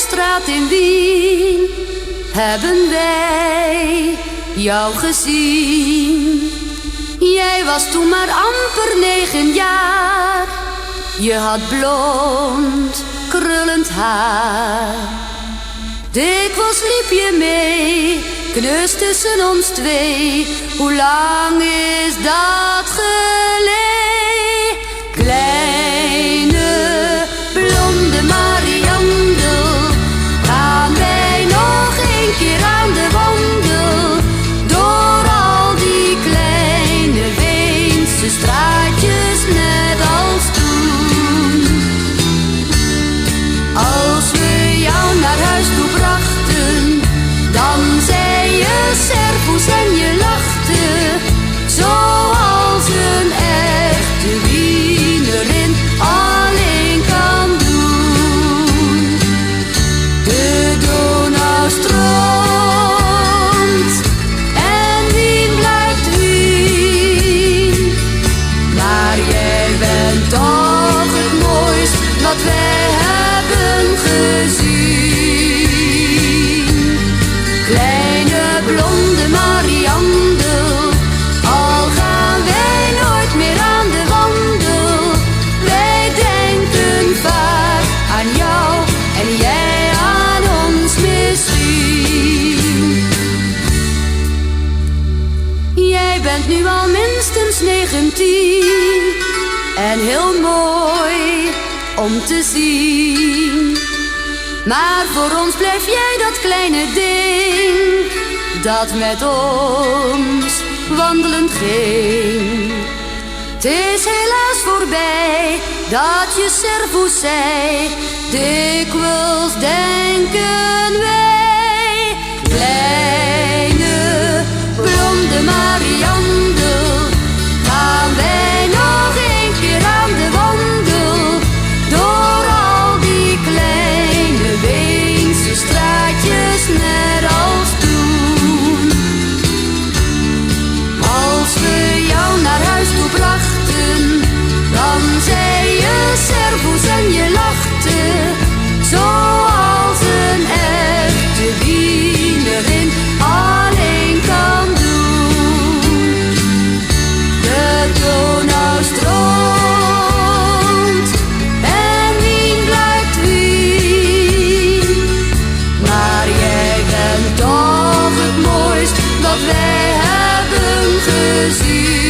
straat in Wien hebben wij jou gezien. Jij was toen maar amper 9 jaar. Je had blond, krullend haar. Dikwijls liep je mee, kneus tussen ons twee. Hoe lang is dat geleden? Kleine, blonde Mariandel, gaan wij nog een keer aan de wandel. Door al die kleine Weense straatjes net als toen. Als we jou naar huis toe brachten, dan zei je servoes en je lachte, zoals een echte Wienerin alleen kan doen. De Donau stroomt en Wien blijft Wien, maar jij bent toch het mooist wat wij hebben gezien. Kleine blonde Mariandel, al gaan wij nooit meer aan de wandel. Wij denken vaak aan jou en jij aan ons misschien. Jij bent nu al minstens 19 en heel mooi om te zien. Maar voor ons blijf jij dat kleine ding dat met ons wandelen ging. Het is helaas voorbij dat je servoes zei, dikwijls denken wij. Kleine blonde Mariandel, gaan wij nog een keer aan de wandel. Door al die kleine Weense straatjes net als toen. Als we jou naar huis toe brachten, dan zei je servoes en je lachte, zoals een echte Wienerin alleen kan doen. De Donau stroomt en Wien blijft Wien, maar jij bent toch het mooist wat wij hebben gezien.